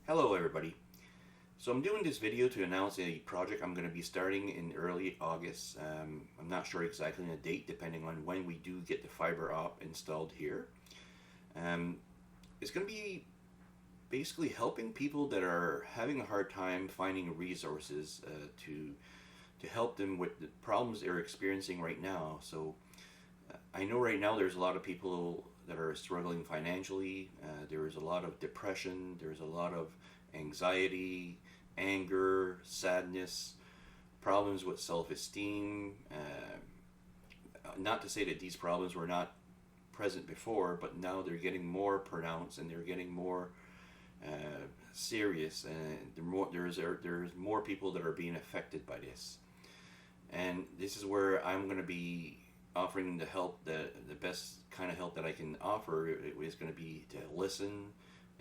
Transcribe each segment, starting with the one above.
Hello everybody. So I'm doing this video to announce a project I'm going to be starting in early August. I'm not sure exactly on a date depending on when we do get the fiber op installed here. Um, it's going to be basically helping people that are having a hard time finding resources to help them with the problems they're experiencing right now. So I know right now there's a lot of people that are struggling financially. There is a lot of depression. There's a lot of anxiety, anger, sadness, problems with self-esteem. Not to say that these problems were not present before, but now they're getting more pronounced and they're getting more serious, and there's more people that are being affected by this. And this is where I'm going to be offering the help, the best kind of help that I can offer is going to be to listen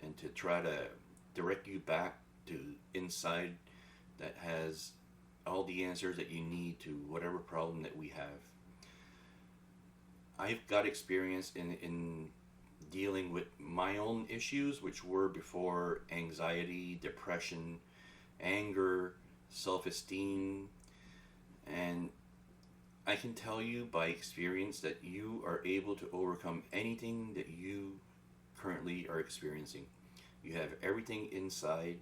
and to try to direct you back to inside that has all the answers that you need to whatever problem that we have. I've got experience in dealing with my own issues, which were before anxiety, depression, anger, self-esteem, and I can tell you by experience that you are able to overcome anything that you currently are experiencing. You have everything inside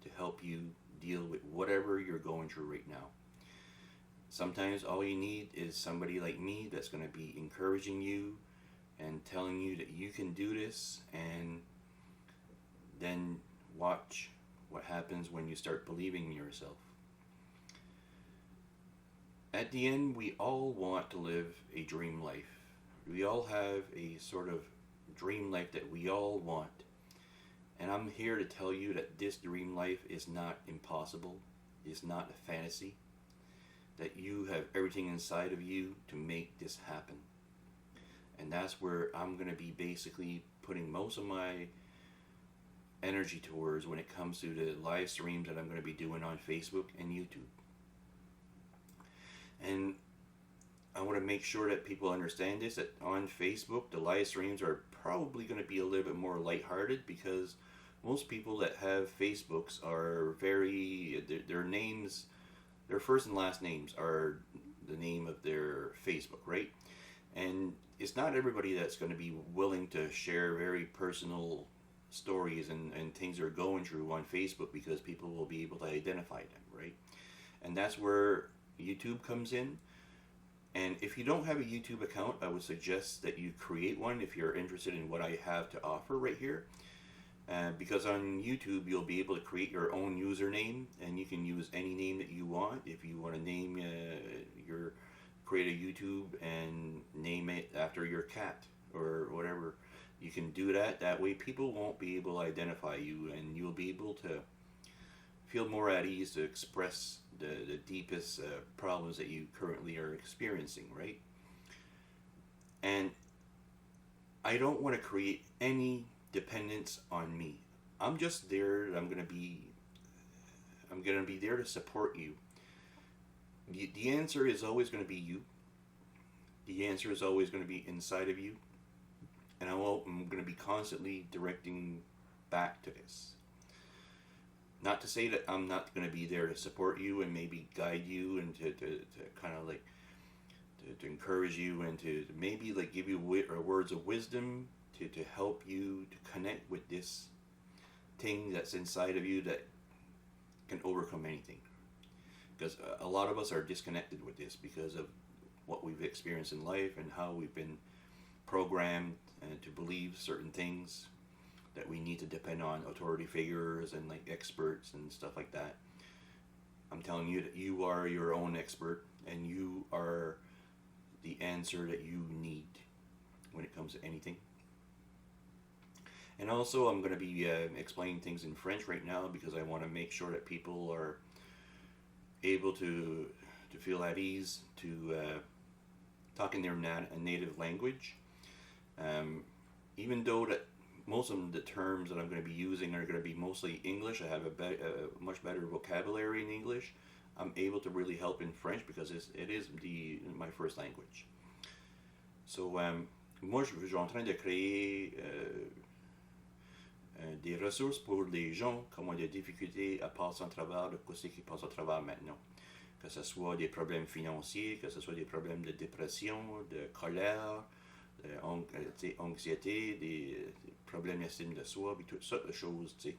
to help you deal with whatever you're going through right now. Sometimes all you need is somebody like me that's going to be encouraging you and telling you that you can do this, and then watch what happens when you start believing in yourself. At the end, we all want to live a dream life. We all have a sort of dream life that we all want. And I'm here to tell you that this dream life is not impossible. It's not a fantasy. That you have everything inside of you to make this happen. And that's where I'm going to be basically putting most of my energy towards when it comes to the live streams that I'm going to be doing on Facebook and YouTube. And I want to make sure that people understand this, that on Facebook the live streams are probably going to be a little bit more lighthearted, because most people that have Facebooks are their names, their first and last names are the name of their Facebook, right? And it's not everybody that's going to be willing to share very personal stories and things they're going through on Facebook, because people will be able to identify them, right? And that's where YouTube comes in. And if you don't have a YouTube account, I would suggest that you create one if you're interested in what I have to offer right here. Because on YouTube you'll be able to create your own username, and you can use any name that you want. If you want to name create a YouTube and name it after your cat or whatever, you can do that. That way people won't be able to identify you, and you'll be able to feel more at ease to express the deepest problems that you currently are experiencing, right? And I don't want to create any dependence on me. I'm just there. I'm gonna be there to support you. The answer is always going to be you. The answer is always going to be inside of you, and I'm going to be constantly directing back to this. Not to say that I'm not going to be there to support you and maybe guide you, and to kind of like to encourage you, and to maybe like give you words of wisdom to help you to connect with this thing that's inside of you that can overcome anything. Because a lot of us are disconnected with this because of what we've experienced in life and how we've been programmed to believe certain things, that we need to depend on authority figures and like experts and stuff like that. I'm telling you that you are your own expert, and you are the answer that you need when it comes to anything. And also I'm going to be explaining things in French right now, because I want to make sure that people are able to feel at ease to talk in their native language. Even though that most of the terms that I'm going to be using are going to be mostly English, I have a much better vocabulary in English. I'm able to really help in French because it is my first language. So moi je suis en train de créer des ressources pour les gens qui ont des difficultés à passer en travers de ce qui passe au travers maintenant. Que ce soit des problèmes financiers, que ce soit des problèmes de dépression, de colère, anxiété, des problèmes d'estime de soi, puis toutes sortes de choses. T'sais.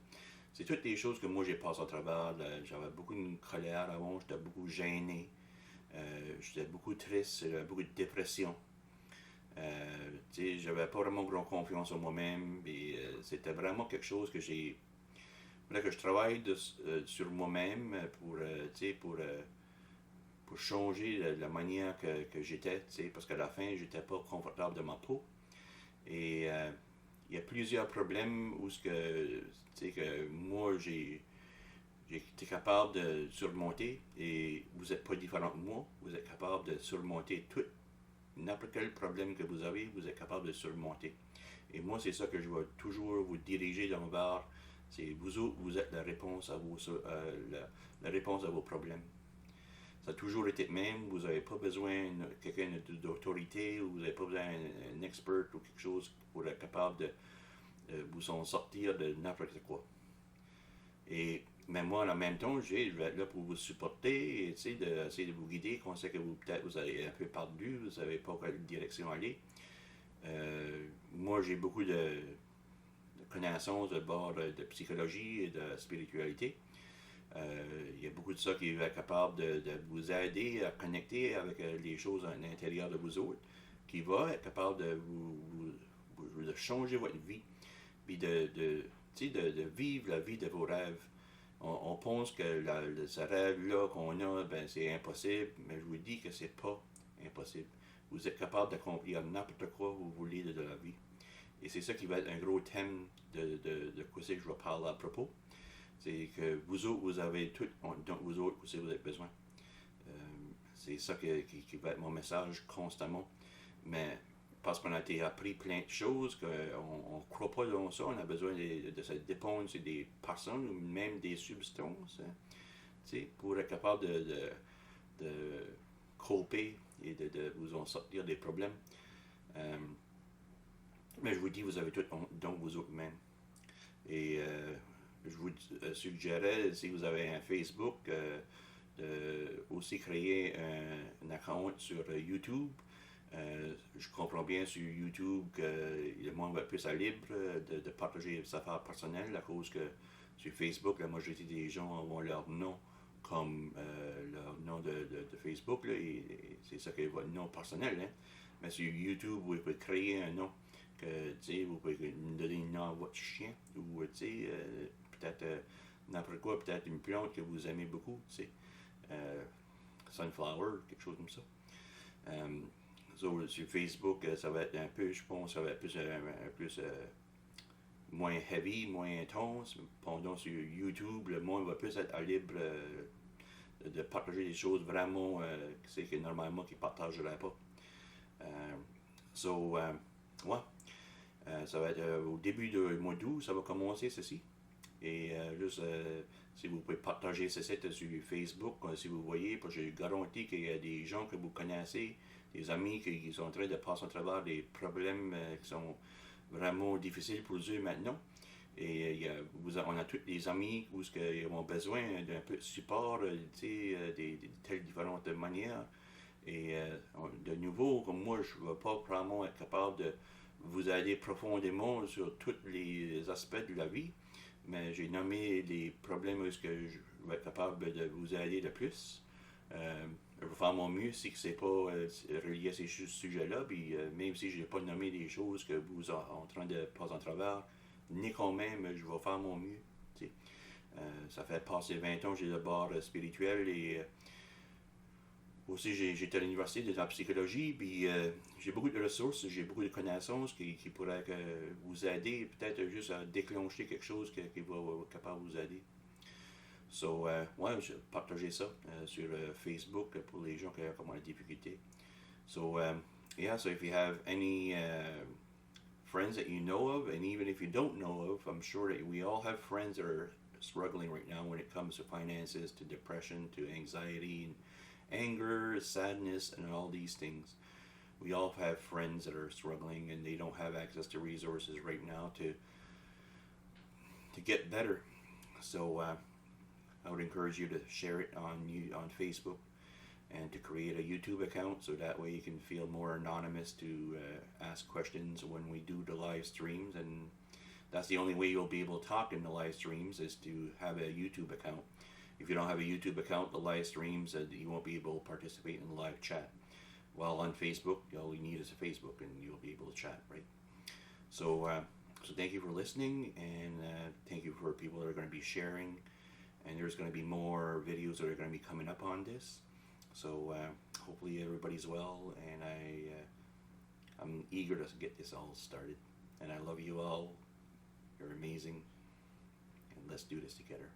C'est toutes les choses que moi j'ai passé au travers. J'avais beaucoup de colère avant, j'étais beaucoup gêné, j'étais beaucoup triste, j'avais beaucoup de dépression. J'avais pas vraiment grande confiance en moi-même et c'était vraiment quelque chose que j'ai. Il fallait que je travaille sur moi-même pour changer la manière que j'étais, parce qu'à la fin, j'étais pas confortable de ma peau. Et il y a plusieurs problèmes où que moi j'ai été capable de surmonter et vous n'êtes pas différent de moi, vous êtes capable de surmonter tout n'importe quel problème que vous avez, vous êtes capable de surmonter. Et moi, c'est ça que je vais toujours vous diriger vers. C'est vous autres, vous êtes la réponse à la réponse à vos problèmes. Ça a toujours été même, vous n'avez pas besoin de quelqu'un d'autorité, ou vous n'avez pas besoin d'un expert ou quelque chose pour être capable de vous en sortir de n'importe quoi. Et mais moi, en même temps, je vais être là pour vous supporter et essayer de vous guider quand c'est que peut-être vous avez un peu perdu, vous ne savez pas quelle direction aller. Moi, j'ai beaucoup de connaissances de bord de psychologie et de spiritualité. Il y a beaucoup de ça qui va être capable de vous aider à connecter avec les choses à l'intérieur de vous autres, qui va être capable de de changer votre vie, puis de vivre la vie de vos rêves. On pense que ce rêve-là qu'on a, ben, c'est impossible, mais je vous dis que c'est pas impossible. Vous êtes capable d'accomplir n'importe quoi vous voulez de la vie. Et c'est ça qui va être un gros thème de quoi c'est que je vais parler à propos. C'est que vous autres, vous avez tout dont vous autres aussi vous avez besoin. C'est ça qui va être mon message constamment. Mais parce qu'on a été appris plein de choses, qu'on ne croit pas dans ça, on a besoin de se dépendre sur des personnes ou même des substances, hein, pour être capable de coper et de vous en sortir des problèmes. Mais je vous dis, vous avez tout dans vous autres même. Et je vous suggérais, si vous avez un Facebook, de aussi créer un account sur YouTube. Je comprends bien sur YouTube que le monde va être plus à libre de partager ses affaires personnelles à cause que sur Facebook, la majorité des gens ont leur nom comme leur nom de Facebook, là, et c'est ça qui est votre nom personnel. Hein. Mais sur YouTube, vous pouvez créer un nom que vous pouvez donner un nom à votre chien ou peut-être n'importe quoi, peut-être une plante que vous aimez beaucoup, sunflower, quelque chose comme ça. Sur Facebook, ça va être un peu, je pense, ça va être plus moins heavy, moins intense. Pendant sur YouTube, le monde va plus être à libre de partager des choses vraiment que normalement qu'ils ne partageraient pas. Ouais. Ça va être au début du mois d'août, ça va commencer ceci. Et juste, si vous pouvez partager ce site sur Facebook, si vous voyez, parce que j'ai garanti qu'il y a des gens que vous connaissez, des amis qui sont en train de passer à travers des problèmes qui sont vraiment difficiles pour eux maintenant. Et on a tous des amis où ils ont besoin d'un peu de support, de telles différentes manières. Et de nouveau, comme moi, je ne vais pas vraiment être capable de vous aider profondément sur tous les aspects de la vie, mais j'ai nommé les problèmes où je vais être capable de vous aider le plus. Je vais faire mon mieux si ce n'est pas relié à ces sujets-là, puis même si je n'ai pas nommé des choses que vous êtes en train de passer en travers, ni quand même, je vais faire mon mieux. Ça fait passer 20 ans que j'ai le bord spirituel et aussi j'étais à l'université de la psychologie, puis j'ai beaucoup de ressources, j'ai beaucoup de connaissances qui pourraient vous aider, peut-être juste à déclencher quelque chose qui va être capable de vous aider. Ouais, je partageais ça sur Facebook pour les gens qui ont des difficultés. So if you have any friends that you know of, and even if you don't know of, I'm sure that we all have friends that are struggling right now when it comes to finances, to depression, to anxiety, and anger, sadness, and all these things. We all have friends that are struggling and they don't have access to resources right now to to get better. So I would encourage you to share it on Facebook, and to create a YouTube account, so that way you can feel more anonymous to ask questions when we do the live streams. And that's the only way you'll be able to talk in the live streams, is to have a YouTube account. If you don't have a YouTube account, the live streams, you won't be able to participate in the live chat. While on Facebook, all you need is a Facebook and you'll be able to chat, right? So, so thank you for listening, and thank you for people that are going to be sharing. And there's going to be more videos that are going to be coming up on this. So hopefully everybody's well, and I'm eager to get this all started. And I love you all. You're amazing, and let's do this together.